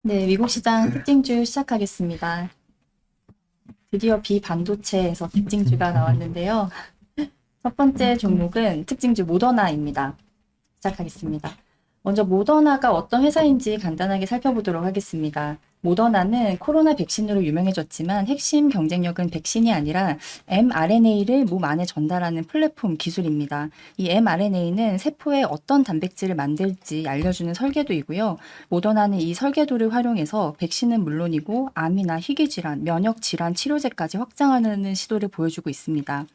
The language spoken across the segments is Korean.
네, 미국 시장 특징주 시작하겠습니다. 드디어 비반도체에서 특징주가 나왔는데요. 첫 번째 종목은 특징주 모더나입니다. 시작하겠습니다. 먼저 모더나가 어떤 회사인지 간단하게 살펴보도록 하겠습니다. 모더나는 코로나 백신으로 유명해졌지만 핵심 경쟁력은 백신이 아니라 mRNA를 몸 안에 전달하는 플랫폼 기술입니다. 이 mRNA는 세포에 어떤 단백질을 만들지 알려주는 설계도이고요. 모더나는 이 설계도를 활용해서 백신은 물론이고 암이나 희귀질환, 면역질환 치료제까지 확장하는 시도를 보여주고 있습니다.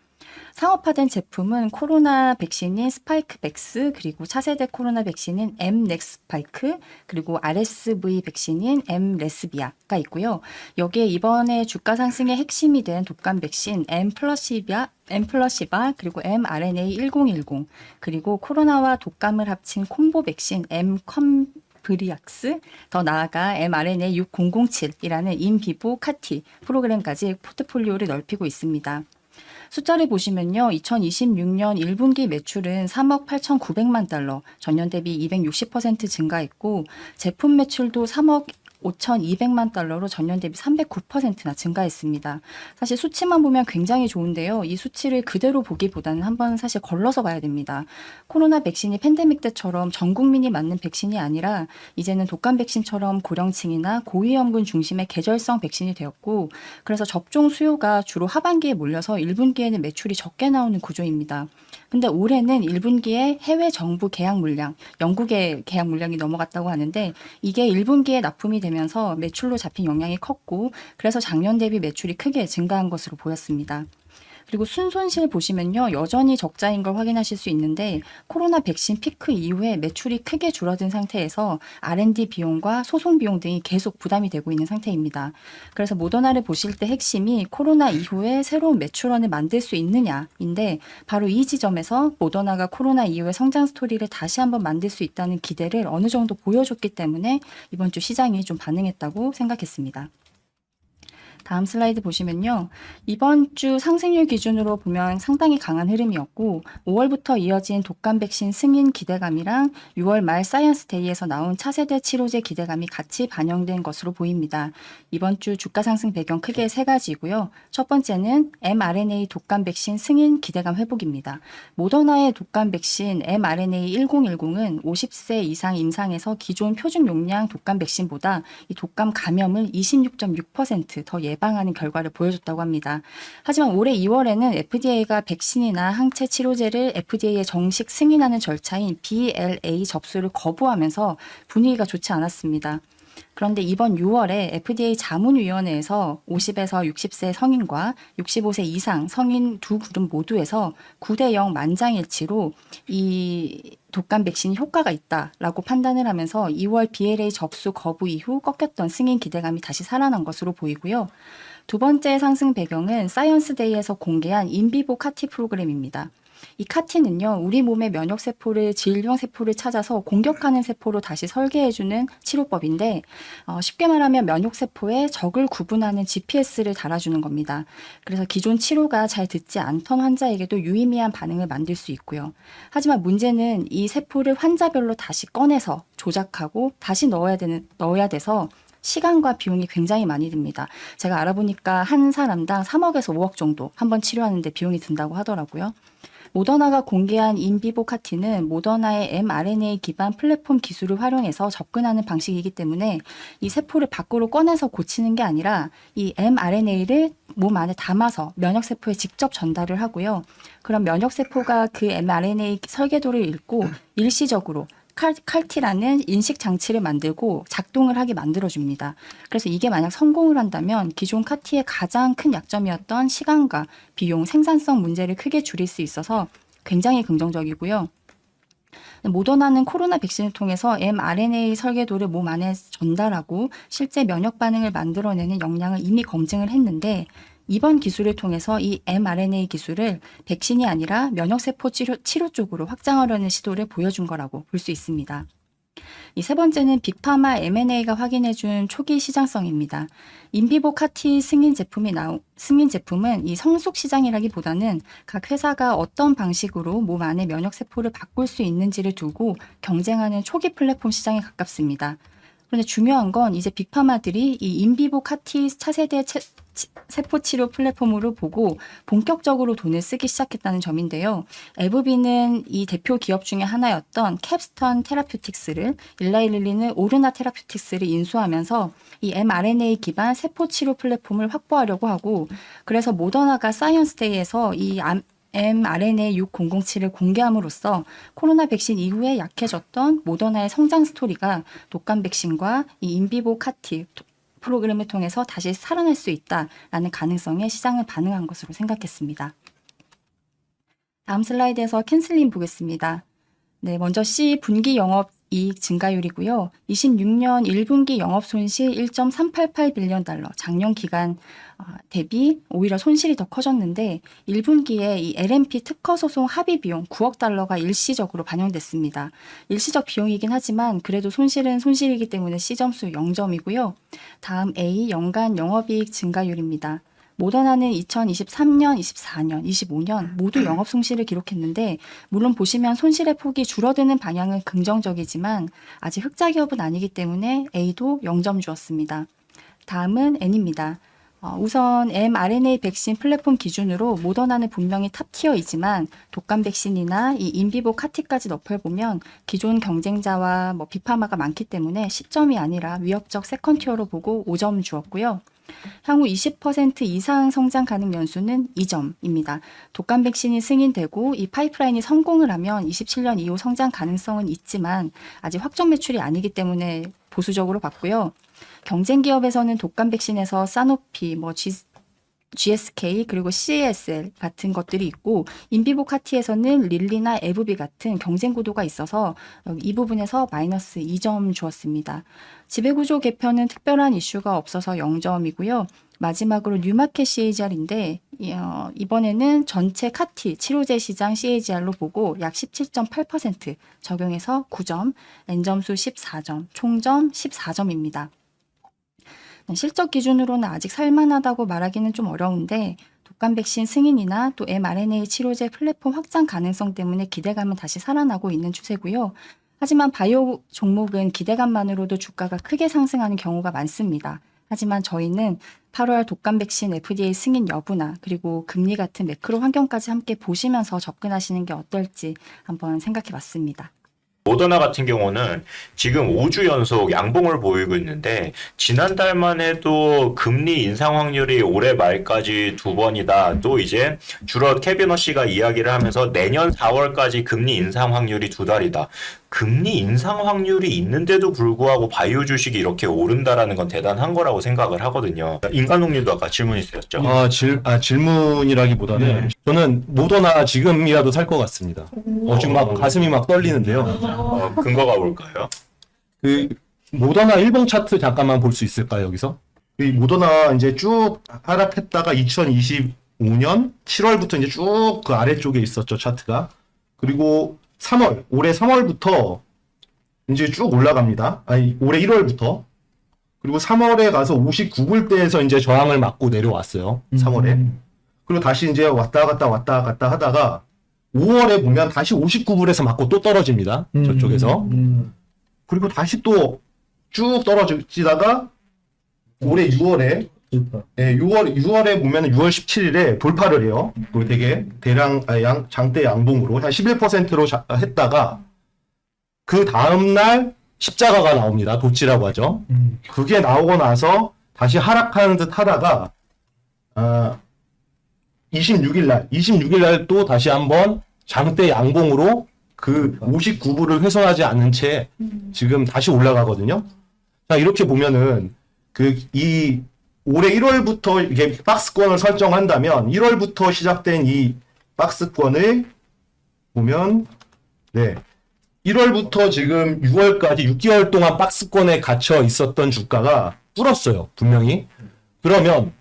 상업화된 제품은 코로나 백신인 스파이크백스, 그리고 차세대 코로나 백신인 엠넥스파이크, 그리고 RSV 백신인 엠레스비아가 있고요. 여기에 이번에 주가 상승의 핵심이 된 독감 백신 엠플러시바, 그리고 mRNA-1010, 그리고 코로나와 독감을 합친 콤보 백신 브리악스, 더 나아가 mRNA-6007이라는 인비보 카티 프로그램까지 포트폴리오를 넓히고 있습니다. 숫자를 보시면요. 2026년 1분기 매출은 3억 8,900만 달러, 전년 대비 260% 증가했고, 제품 매출도 3억 5,200만 달러로 전년 대비 309%나 증가했습니다. 사실 수치만 보면 굉장히 좋은데요. 이 수치를 그대로 보기보다는 한번 사실 걸러서 봐야 됩니다. 코로나 백신이 팬데믹 때처럼 전 국민이 맞는 백신이 아니라 이제는 독감 백신처럼 고령층이나 고위험군 중심의 계절성 백신이 되었고, 그래서 접종 수요가 주로 하반기에 몰려서 1분기에는 매출이 적게 나오는 구조입니다. 근데 올해는 1분기에 해외 정부 계약 물량, 영국의 계약 물량이 넘어갔다고 하는데, 이게 1분기에 납품이 되면서 매출로 잡힌 영향이 컸고, 그래서 작년 대비 매출이 크게 증가한 것으로 보였습니다. 그리고 순손실 보시면요. 여전히 적자인 걸 확인하실 수 있는데, 코로나 백신 피크 이후에 매출이 크게 줄어든 상태에서 R&D 비용과 소송 비용 등이 계속 부담이 되고 있는 상태입니다. 그래서 모더나를 보실 때 핵심이 코로나 이후에 새로운 매출원을 만들 수 있느냐인데, 바로 이 지점에서 모더나가 코로나 이후에 성장 스토리를 다시 한번 만들 수 있다는 기대를 어느 정도 보여줬기 때문에 이번 주 시장이 좀 반응했다고 생각했습니다. 다음 슬라이드 보시면요. 이번 주 상승률 기준으로 보면 상당히 강한 흐름이었고, 5월부터 이어진 독감 백신 승인 기대감이랑 6월 말 사이언스 데이에서 나온 차세대 치료제 기대감이 같이 반영된 것으로 보입니다. 이번 주 주가 상승 배경 크게 세 가지고요. 첫 번째는 mRNA 독감 백신 승인 기대감 회복입니다. 모더나의 독감 백신 mRNA-1010은 50세 이상 임상에서 기존 표준 용량 독감 백신보다 이 독감 감염을 26.6%더 예방하는 결과를 보여줬다고 합니다. 하지만 올해 2월에는 FDA가 백신이나 항체 치료제를 FDA에 정식 승인하는 절차인 BLA 접수를 거부하면서 분위기가 좋지 않았습니다. 그런데 이번 6월에 FDA 자문위원회에서 50에서 60세 성인과 65세 이상 성인 두 그룹 모두에서 9대 0 만장일치로 이 독감 백신이 효과가 있다라고 판단을 하면서 2월 BLA 접수 거부 이후 꺾였던 승인 기대감이 다시 살아난 것으로 보이고요. 두 번째 상승 배경은 사이언스데이에서 공개한 인비보 카티 프로그램입니다. 이 카티는요, 우리 몸의 면역세포를 질병세포를 찾아서 공격하는 세포로 다시 설계해주는 치료법인데, 쉽게 말하면 면역세포에 적을 구분하는 GPS를 달아주는 겁니다. 그래서 기존 치료가 잘 듣지 않던 환자에게도 유의미한 반응을 만들 수 있고요. 하지만 문제는 이 세포를 환자별로 다시 꺼내서 조작하고 다시 넣어야 돼서 시간과 비용이 굉장히 많이 듭니다. 제가 알아보니까 한 사람당 3억에서 5억 정도 한번 치료하는데 비용이 든다고 하더라고요. 모더나가 공개한 인비보 카티는 모더나의 mRNA 기반 플랫폼 기술을 활용해서 접근하는 방식이기 때문에 이 세포를 밖으로 꺼내서 고치는 게 아니라 이 mRNA를 몸 안에 담아서 면역세포에 직접 전달을 하고요. 그럼 면역세포가 그 mRNA 설계도를 읽고 일시적으로 칼티라는 인식 장치를 만들고 작동을 하게 만들어줍니다. 그래서 이게 만약 성공을 한다면 기존 카티의 가장 큰 약점이었던 시간과 비용, 생산성 문제를 크게 줄일 수 있어서 굉장히 긍정적이고요. 모더나는 코로나 백신을 통해서 mRNA 설계도를 몸 안에 전달하고 실제 면역 반응을 만들어내는 역량을 이미 검증을 했는데, 이번 기술을 통해서 이 mRNA 기술을 백신이 아니라 면역세포 치료 쪽으로 확장하려는 시도를 보여준 거라고 볼 수 있습니다. 이 세 번째는 빅파마 M&A가 확인해준 초기 시장성입니다. 인비보 카티 승인 제품은 이 성숙 시장이라기보다는 각 회사가 어떤 방식으로 몸 안에 면역세포를 바꿀 수 있는지를 두고 경쟁하는 초기 플랫폼 시장에 가깝습니다. 그런데 중요한 건 이제 빅파마들이 이 인비보 카티 차세대 세포 치료 플랫폼으로 보고 본격적으로 돈을 쓰기 시작했다는 점인데요. 에브비는 이 대표 기업 중에 하나였던 캡스턴 테라퓨틱스를, 일라이릴리는 오르나 테라퓨틱스를 인수하면서 이 mRNA 기반 세포 치료 플랫폼을 확보하려고 하고, 그래서 모더나가 사이언스데이에서 이 mRNA 6007을 공개함으로써 코로나 백신 이후에 약해졌던 모더나의 성장 스토리가 독감 백신과 이 인비보 카티 프로그램을 통해서 다시 살아날 수 있다라는 가능성에 시장은 반응한 것으로 생각했습니다. 다음 슬라이드에서 캔슬링 보겠습니다. 네, 먼저 C 분기 영업이익 증가율이고요. 26년 1분기 영업손실 1.388빌리언 달러, 작년 기간 대비 오히려 손실이 더 커졌는데 1분기에 이 LNP 특허 소송 합의 비용 9억 달러가 일시적으로 반영됐습니다. 일시적 비용이긴 하지만 그래도 손실은 손실이기 때문에 C점수 0점이고요. 다음 A 연간 영업이익 증가율입니다. 모더나는 2023년, 24년, 25년 모두 영업 손실을 기록했는데, 물론 보시면 손실의 폭이 줄어드는 방향은 긍정적이지만 아직 흑자 기업은 아니기 때문에 A도 0점 주었습니다. 다음은 N입니다. 우선 mRNA 백신 플랫폼 기준으로 모더나는 분명히 탑티어이지만 독감 백신이나 이 인비보 카티까지 덮어보면 기존 경쟁자와 빅파마가 많기 때문에 10점이 아니라 위협적 세컨티어로 보고 5점 주었고요. 향후 20% 이상 성장 가능 연수는 2점입니다. 독감 백신이 승인되고 이 파이프라인이 성공을 하면 27년 이후 성장 가능성은 있지만 아직 확정 매출이 아니기 때문에 보수적으로 봤고요. 경쟁 기업에서는 독감 백신에서 사노피, GSK 그리고 CSL 같은 것들이 있고, 인비보 카티에서는 릴리나 에브비 같은 경쟁 구도가 있어서 이 부분에서 마이너스 2점 주었습니다. 지배구조 개편은 특별한 이슈가 없어서 0점이고요. 마지막으로 뉴마켓 CAGR인데 이번에는 전체 카티 치료제 시장 CAGR로 보고 약 17.8% 적용해서 9점, N점수 14점, 총점 14점입니다. 실적 기준으로는 아직 살만하다고 말하기는 좀 어려운데 독감 백신 승인이나 또 mRNA 치료제 플랫폼 확장 가능성 때문에 기대감은 다시 살아나고 있는 추세고요. 하지만 바이오 종목은 기대감만으로도 주가가 크게 상승하는 경우가 많습니다. 하지만 저희는 8월 독감 백신 FDA 승인 여부나 그리고 금리 같은 매크로 환경까지 함께 보시면서 접근하시는 게 어떨지 한번 생각해 봤습니다. 모더나 같은 경우는 지금 5주 연속 양봉을 보이고 있는데, 지난달만 해도 금리 인상 확률이 올해 말까지 2번이다. 또 이제 주로 캐비너 씨가 이야기를 하면서 내년 4월까지 금리 인상 확률이 2달이다. 금리 인상 확률이 있는데도 불구하고 바이오 주식이 이렇게 오른다라는 건 대단한 거라고 생각을 하거든요. 인간농님도 아까 질문 있으셨죠? 질문이라기보다는 저는 모더나 지금이라도 살 것 같습니다. 지금 막 가슴이 막 떨리는데요. 근거가 뭘까요? 그 모더나 일봉 차트 잠깐만 볼 수 있을까요, 여기서? 이 모더나 이제 쭉 하락했다가 2025년 7월부터 이제 쭉 그 아래쪽에 있었죠, 차트가. 그리고 올해 3월부터 이제 쭉 올라갑니다. 올해 1월부터. 그리고 3월에 가서 59불대에서 이제 저항을 맞고 내려왔어요. 3월에. 그리고 다시 이제 왔다 갔다 하다가 5월에 보면 다시 59불에서 맞고 또 떨어집니다. 저쪽에서. 그리고 다시 또 쭉 떨어지다가 올해 6월에 6월에 보면 6월 17일에 돌파를 해요. 되게 장대 양봉으로 한 11%로 했다가 그 다음날 십자가가 나옵니다. 도치라고 하죠. 그게 나오고 나서 다시 하락하는 듯 하다가 26일 날 또 다시 한번 장대 양봉으로 그 59불을 훼손하지 않은 채 지금 다시 올라가거든요. 자, 이렇게 보면은 올해 1월부터 이게 박스권을 설정한다면 1월부터 시작된 이 박스권을 보면 1월부터 지금 6월까지 6개월 동안 박스권에 갇혀 있었던 주가가 뚫었어요. 분명히. 그러면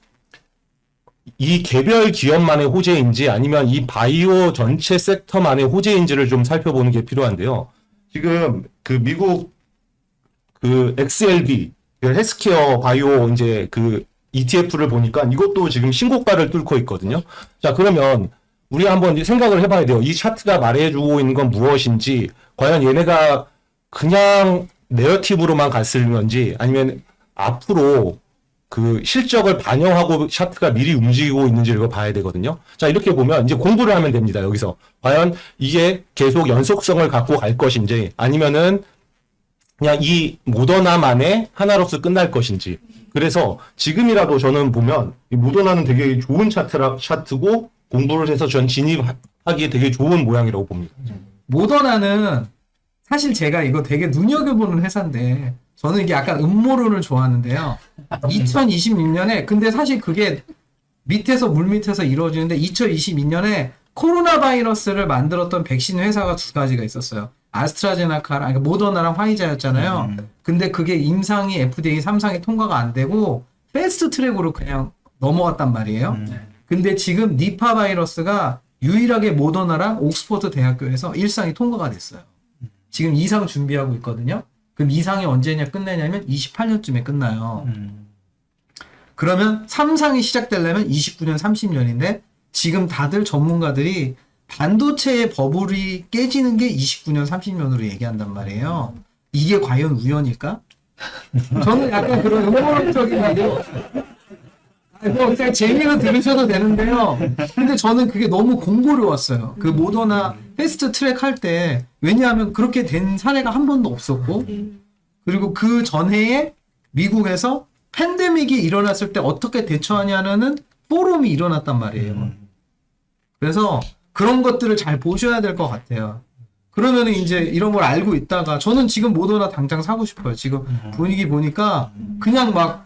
이 개별 기업만의 호재인지 아니면 이 바이오 전체 섹터만의 호재인지를 좀 살펴보는 게 필요한데요. 지금 그 미국 그 XLB 헬스케어 바이오 이제 그 ETF를 보니까 이것도 지금 신고가를 뚫고 있거든요. 자, 그러면 우리 한번 생각을 해봐야 돼요. 이 차트가 말해주고 있는 건 무엇인지, 과연 얘네가 그냥 내러티브로만 갔을 건지 아니면 앞으로 그 실적을 반영하고 차트가 미리 움직이고 있는지를 이거 봐야 되거든요. 자, 이렇게 보면 이제 공부를 하면 됩니다. 여기서. 과연 이게 계속 연속성을 갖고 갈 것인지 아니면은 그냥 이 모더나만의 하나로서 끝날 것인지. 그래서 지금이라도 저는 보면 이 모더나는 되게 좋은 차트고 공부를 해서 전 진입하기에 되게 좋은 모양이라고 봅니다. 모더나는 사실 제가 이거 되게 눈여겨보는 회사인데 저는 이게 약간 음모론을 좋아하는데요. 2026년에 근데 사실 그게 밑에서 물밑에서 이루어지는데 2022년에 코로나 바이러스를 만들었던 백신 회사가 두 가지가 있었어요. 아스트라제네카랑 그러니까 모더나랑 화이자였잖아요. 근데 그게 임상이 FDA 3상이 통과가 안 되고 패스트 트랙으로 그냥 넘어갔단 말이에요. 근데 지금 니파 바이러스가 유일하게 모더나랑 옥스퍼드 대학교에서 1상이 통과가 됐어요. 지금 2상 준비하고 있거든요. 그럼 2상이 언제냐 끝내냐면 28년쯤에 끝나요. 그러면 3상이 시작되려면 29년, 30년인데 지금 다들 전문가들이 반도체의 버블이 깨지는 게 29년, 30년으로 얘기한단 말이에요. 이게 과연 우연일까? 저는 약간 그런 음모론적인 아니요. 뭐 그냥 재미로 들으셔도 되는데요. 근데 저는 그게 너무 공고로웠어요. 그 모더나 패스트 트랙 할 때 왜냐하면 그렇게 된 사례가 한 번도 없었고 그리고 그 전해에 미국에서 팬데믹이 일어났을 때 어떻게 대처하냐는 포럼이 일어났단 말이에요. 그래서 그런 것들을 잘 보셔야 될 것 같아요. 그러면 이제 이런 걸 알고 있다가 저는 지금 모더나 당장 사고 싶어요. 지금 분위기 보니까 그냥 막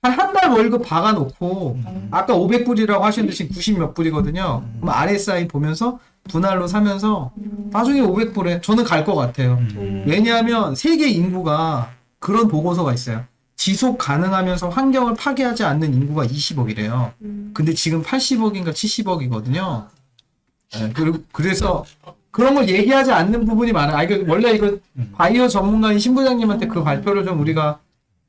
한 달 월급 박아놓고 아까 500불이라고 하셨는데 지금 90 몇 불이거든요. 그럼 RSI 보면서 분할로 사면서 나중에 500불에 저는 갈 것 같아요. 왜냐하면 세계 인구가 그런 보고서가 있어요. 지속 가능하면서 환경을 파괴하지 않는 인구가 20억이래요. 근데 지금 80억인가 70억이거든요. 네, 그래서 그런 걸 얘기하지 않는 부분이 많아요. 이거 원래 이거 바이오 전문가인 신 부장님한테 그 발표를 좀 우리가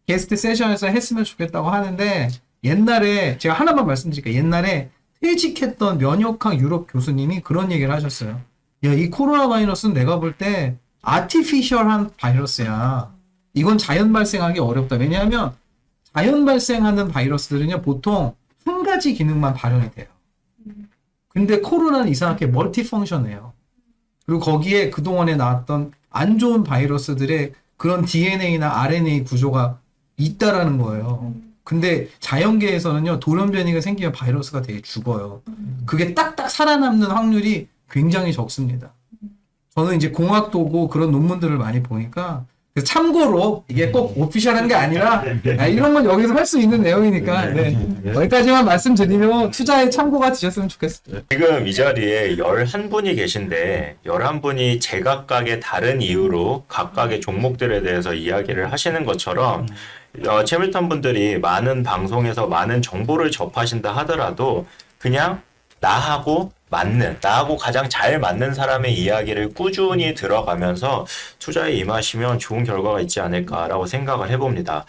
게스트 세션에서 했으면 좋겠다고 하는데 옛날에 제가 하나만 말씀드릴게요. 옛날에 퇴직했던 면역학 유럽 교수님이 그런 얘기를 하셨어요. 야, 이 코로나 바이러스는 내가 볼 때 아티피셜한 바이러스야. 이건 자연 발생하기 어렵다. 왜냐하면 자연 발생하는 바이러스들은요 보통 한 가지 기능만 발현이 돼요. 근데 코로나는 이상하게 멀티펑션해요. 그리고 거기에 그동안에 나왔던 안 좋은 바이러스들의 그런 DNA나 RNA 구조가 있다라는 거예요. 근데 자연계에서는요 돌연변이가 생기면 바이러스가 되게 죽어요. 그게 딱딱 살아남는 확률이 굉장히 적습니다. 저는 이제 공학도고 그런 논문들을 많이 보니까 그래서 참고로 이게 꼭 오피셜한 게 아니라 이런 건 여기서 할 수 있는 내용이니까 네. 여기까지만 말씀드리면 투자에 참고가 되셨으면 좋겠어요. 지금 이 자리에 11분이 계신데 11분이 제각각의 다른 이유로 각각의 종목들에 대해서 이야기를 하시는 것처럼 채밀턴 분들이 많은 방송에서 많은 정보를 접하신다 하더라도 그냥 나하고 가장 잘 맞는 사람의 이야기를 꾸준히 들어가면서 투자에 임하시면 좋은 결과가 있지 않을까라고 생각을 해봅니다.